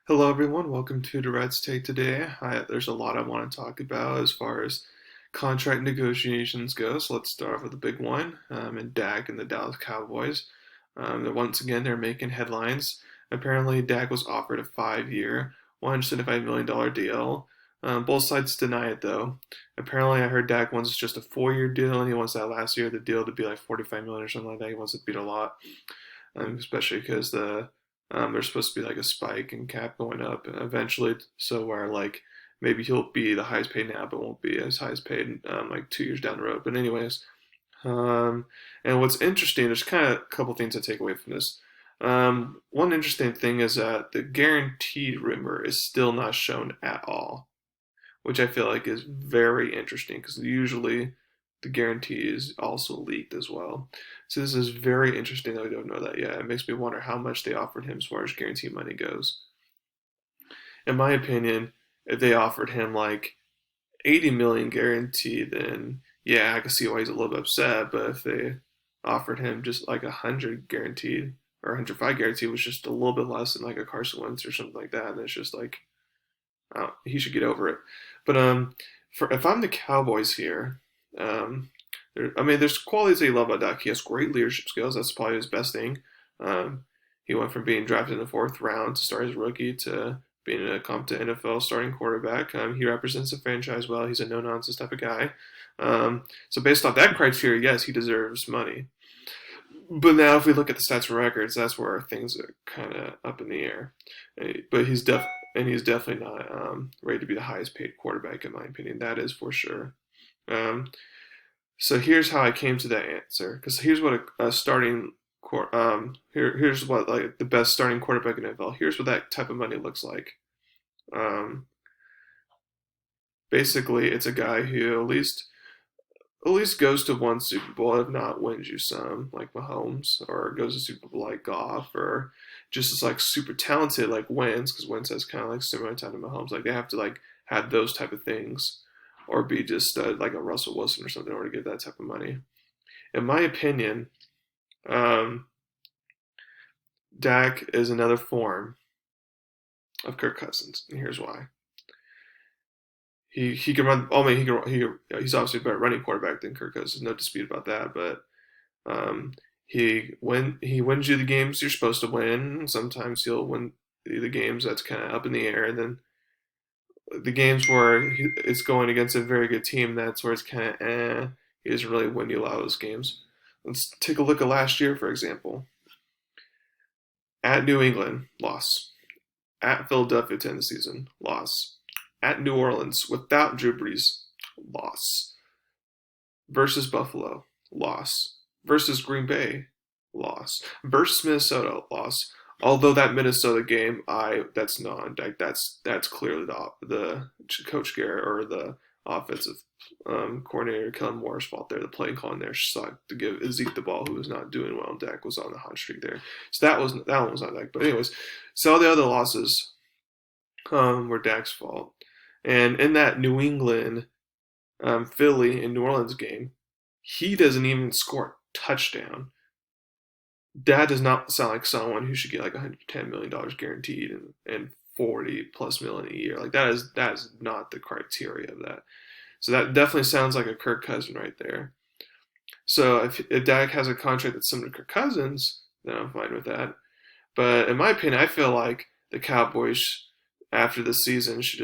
Hello, everyone. Welcome to Durrett's Take today. There's a lot I want to talk about as far as contract negotiations go. So let's start off with the big one, and Dak and the Dallas Cowboys. Once again, they're making headlines. Apparently, Dak was offered a 5-year, $175 million deal. Both sides deny it, though. Apparently, I heard Dak wants just a 4-year deal, and he wants that last year of the deal to be like 45 million or something like that. He wants it beat a lot, especially because there's supposed to be like a spike in cap going up eventually, so where like maybe he'll be the highest paid now, but won't be as highest paid like 2 years down the road. But anyways, and what's interesting, there's kind of a couple things to take away from this. One interesting thing is that the guaranteed rumor is still not shown at all, which I feel like is very interesting because usually the guarantee is also leaked as well. So this is very interesting that we don't know that yet. It makes me wonder how much they offered him as far as guarantee money goes. In my opinion, if they offered him like 80 million guaranteed, then yeah, I can see why he's a little bit upset. But if they offered him just like 100 guaranteed or 105 guaranteed, was just a little bit less than like a Carson Wentz or something like that, and it's just like he should get over it. But if I'm the Cowboys here, there's qualities that you love about Dak. He has great leadership skills. That's probably his best thing. He went from being drafted in the fourth round to start as rookie to being a competent NFL starting quarterback. He represents the franchise well. He's a no-nonsense type of guy. So based off that criteria, yes, he deserves money. But now, if we look at the stats and records, that's where things are kind of up in the air. But he's definitely not ready to be the highest paid quarterback, in my opinion. That is for sure. Um, so here's how I came to that answer. Because here's what a starting here's what like the best starting quarterback in the NFL. Here's what that type of money looks like. Um, Basically, it's a guy who at least goes to one Super Bowl, if not wins you some, like Mahomes, or goes to Super Bowl like Goff, or just is like super talented like Wentz, because Wentz has kind of like similar time to Mahomes. Like they have to like have those type of things, or be just like a Russell Wilson or something, in order to get that type of money. In my opinion, um, Dak is another form of Kirk Cousins, and here's why. He can run. I mean, he's obviously a better running quarterback than Kirk Cousins. No dispute about that. But he wins you the games you're supposed to win. Sometimes he'll win the games that's kind of up in the air, and then the games where it's going against a very good team, that's where it's kind of He doesn't really win you a lot of those games. Let's take a look at last year, for example. At New England, loss. At Philadelphia to end the season, loss. At New Orleans without Drew Brees, loss. Versus Buffalo, loss. Versus Green Bay, loss. Versus Minnesota, loss. Although that Minnesota game, that's not like that's clearly the Coach Garrett or the offensive coordinator Kellen Moore's fault there. The play calling there sucked to give Zeke the ball, who was not doing well. And Dak was on the hot streak there, so that one was not Dak. But anyways, so all the other losses were Dak's fault. And in that New England Philly and New Orleans game, he doesn't even score a touchdown. That does not sound like someone who should get like $110 million guaranteed and 40 plus million a year. Like that is not the criteria of that. So that definitely sounds like a Kirk Cousin right there. So if Dak has a contract that's similar to Kirk Cousins, then I'm fine with that. But in my opinion, I feel like the Cowboys after the season should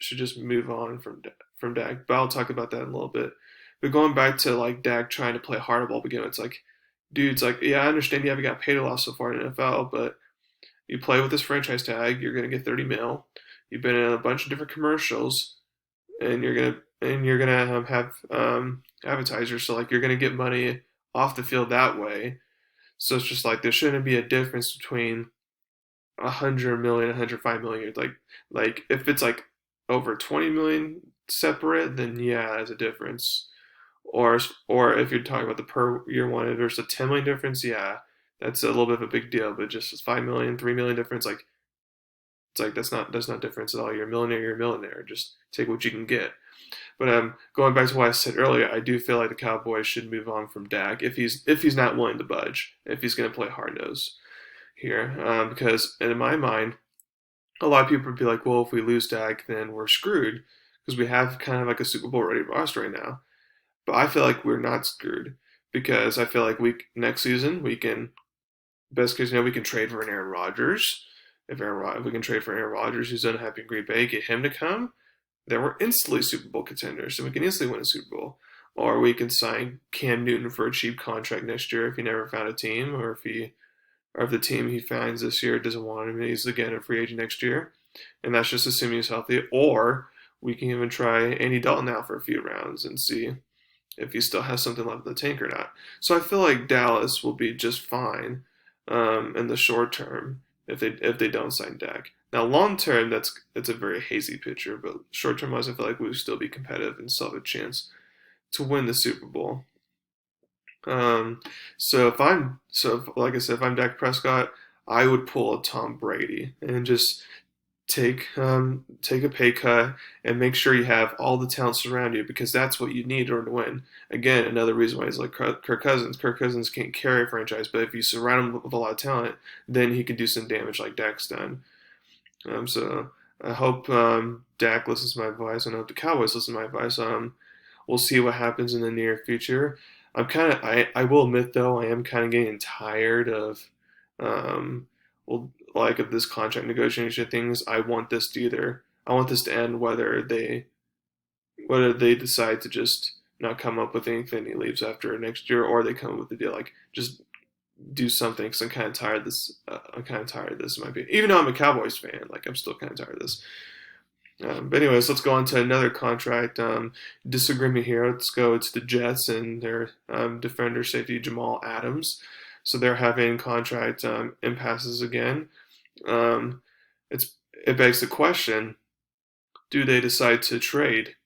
just move on from Dak. But I'll talk about that in a little bit. But going back to like Dak trying to play hardball again, it's like, dude, it's like, yeah, I understand you haven't got paid a lot so far in the NFL, but you play with this franchise tag, you're gonna get 30 mil. You've been in a bunch of different commercials, and you're gonna have advertisers, so like you're gonna get money off the field that way. So it's just like there shouldn't be a difference between 100 million, 105 million. Like if it's like over 20 million separate, then yeah, there's a difference. Or if you're talking about the per year one, if there's a 10 million difference, yeah, that's a little bit of a big deal. But just 5 million, 3 million difference, like it's like that's not difference at all. You're a millionaire, you're a millionaire. Just take what you can get. But going back to what I said earlier, I do feel like the Cowboys should move on from Dak if he's not willing to budge, if he's going to play hard nose here, because in my mind, a lot of people would be like, well, if we lose Dak, then we're screwed because we have kind of like a Super Bowl ready roster right now. But I feel like we're not screwed because I feel like we next season we can best case we can trade for an Aaron Rodgers. If we can trade for Aaron Rodgers, who's unhappy in Green Bay, get him to come, then we're instantly Super Bowl contenders, so we can instantly win a Super Bowl. Or we can sign Cam Newton for a cheap contract next year if he never found a team, or if the team he finds this year doesn't want him, he's again a free agent next year, and that's just assuming he's healthy. Or we can even try Andy Dalton now for a few rounds and see if he still has something left in the tank or not. So I feel like Dallas will be just fine in the short term if they don't sign Dak. Now long term, it's a very hazy picture, but short term wise, I feel like we will still be competitive and still have a chance to win the Super Bowl. Um, like I said, if I'm Dak Prescott, I would pull a Tom Brady and just take a pay cut and make sure you have all the talents around you because that's what you need in order to win. Again, another reason why he's like Kirk Cousins. Kirk Cousins can't carry a franchise, but if you surround him with a lot of talent, then he can do some damage like Dak's done. So I hope Dak listens to my advice. And I hope the Cowboys listen to my advice. We'll see what happens in the near future. I will admit though I am kind of getting tired of um, well like of this contract negotiation things. I want this to end whether they decide to just not come up with anything he leaves after next year or they come up with a deal like just do something because I'm kind of tired of this. I'm kind of tired of this. Might be even though I'm a Cowboys fan, like I'm still kind of tired of this. But anyways, let's go on to another contract disagreement here. Let's go to the Jets and their defender safety Jamal Adams. So they're having contract impasses again. Um, it begs the question: do they decide to trade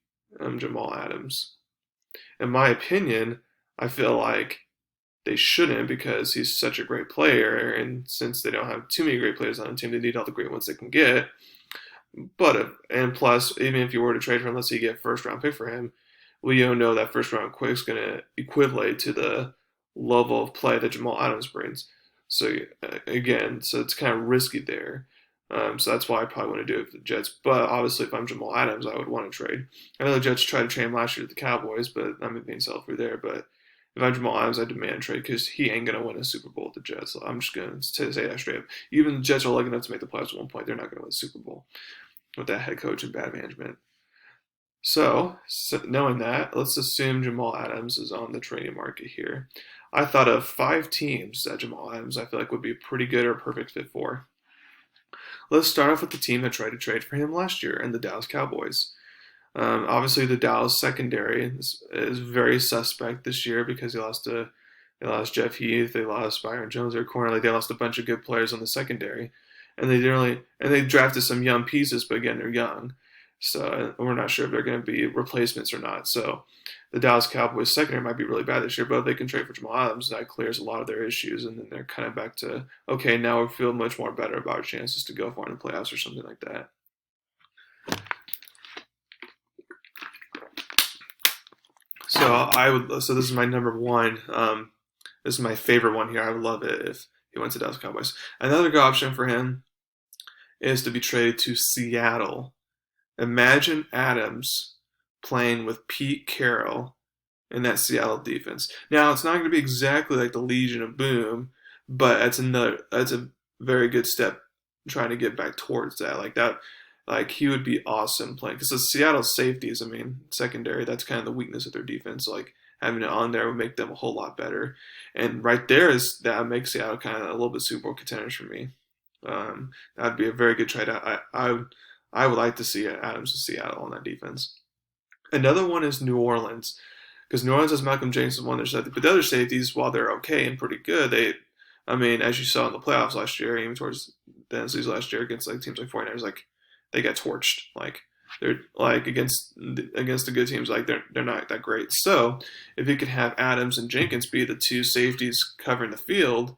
Jamal Adams? In my opinion, I feel like they shouldn't because he's such a great player, and since they don't have too many great players on the team, they need all the great ones they can get. And plus, even if you were to trade for him, let's say you get a first round pick for him, we don't know that first round pick is going to equivalent to the level of play that Jamal Adams brings. So again, so it's kind of risky there. So that's why I probably want to do it for the Jets. But obviously, if I'm Jamal Adams, I would want to trade. I know the Jets tried to trade him last year to the Cowboys, but I'm being selfish there. But if I'm Jamal Adams, I demand trade because he ain't gonna win a Super Bowl with the Jets. So I'm just gonna say that straight up. Even the Jets are lucky enough to make the playoffs at one point. They're not gonna win the Super Bowl with that head coach and bad management. So knowing that, let's assume Jamal Adams is on the trading market here. I thought of 5 teams that Jamal Adams I feel like would be a pretty good or perfect fit for. Let's start off with the team that tried to trade for him last year and the Dallas Cowboys. Obviously, the Dallas secondary is very suspect this year because they lost Jeff Heath, they lost Byron Jones, their corner, like they lost a bunch of good players on the secondary, and they drafted some young pieces, but again they're young, so we're not sure if they're going to be replacements or not. So the Dallas Cowboys secondary might be really bad this year, but if they can trade for Jamal Adams, that clears a lot of their issues, and then they're kind of back to okay, now we feel much more better about our chances to go far in the playoffs or something like that. So this is my number one. This is my favorite one here. I would love it if he went to Dallas Cowboys. Another good option for him is to be traded to Seattle. Imagine Adams playing with Pete Carroll in that Seattle defense. Now it's not going to be exactly like the Legion of Boom, but that's a very good step trying to get back towards that. Like that, like he would be awesome playing because the Seattle safeties, I mean, secondary, that's kind of the weakness of their defense. Like having it on there would make them a whole lot better. And right there is that makes Seattle kind of a little bit Super Bowl contenders for me. That'd be a very good trade. I would like to see Adams to Seattle on that defense. Another one is New Orleans because New Orleans has Malcolm Jenkins on their side, but the other safeties, while they're okay and pretty good, I mean, as you saw in the playoffs last year, even towards the end of the season last year against like teams like 49ers, like they got torched. Like they're like against the good teams, like they're not that great. So if you could have Adams and Jenkins be the two safeties covering the field,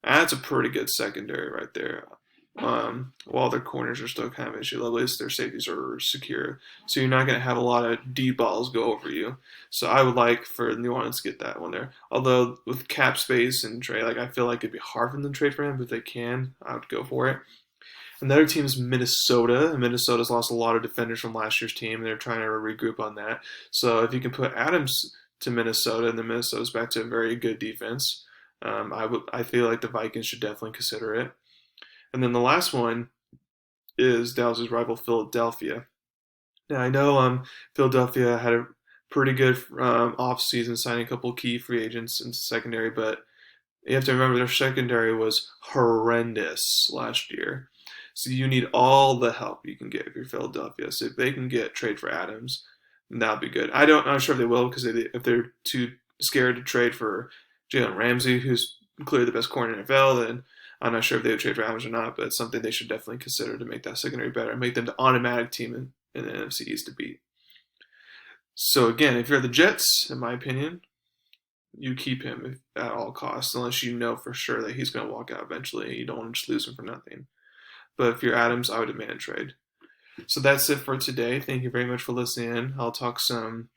that's a pretty good secondary right there. While their corners are still kind of an issue, at least their safeties are secure. So you're not going to have a lot of deep balls go over you. So I would like for New Orleans to get that one there. Although with cap space and trade, like I feel like it'd be hard for them to trade for him, but if they can, I would go for it. Another team is Minnesota. Minnesota's lost a lot of defenders from last year's team, and they're trying to regroup on that. So if you can put Adams to Minnesota, and then Minnesota's back to a very good defense, I feel like the Vikings should definitely consider it. And then the last one is Dallas's rival Philadelphia. Now I know Philadelphia had a pretty good offseason, signing a couple key free agents in secondary, but you have to remember their secondary was horrendous last year. So you need all the help you can get if you're Philadelphia. So if they can get trade for Adams, then that'll be good. I'm not sure if they will because if they're too scared to trade for Jalen Ramsey, who's clearly the best corner in the NFL, then I'm not sure if they would trade for Adams or not. But it's something they should definitely consider to make that secondary better and make them the automatic team in the NFC East to beat. So again, if you're the Jets, in my opinion, you keep him at all costs, unless you know for sure that he's going to walk out eventually. You don't want to just lose him for nothing. But if you're Adams, I would demand a trade. So that's it for today. Thank you very much for listening in. I'll talk some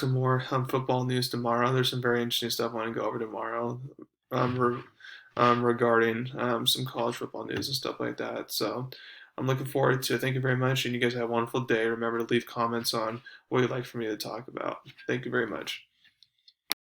more football news tomorrow. There's some very interesting stuff I want to go over tomorrow regarding some college football news and stuff like that. So I'm looking forward to it. Thank you very much, and you guys have a wonderful day. Remember to leave comments on what you'd like for me to talk about. Thank you very much.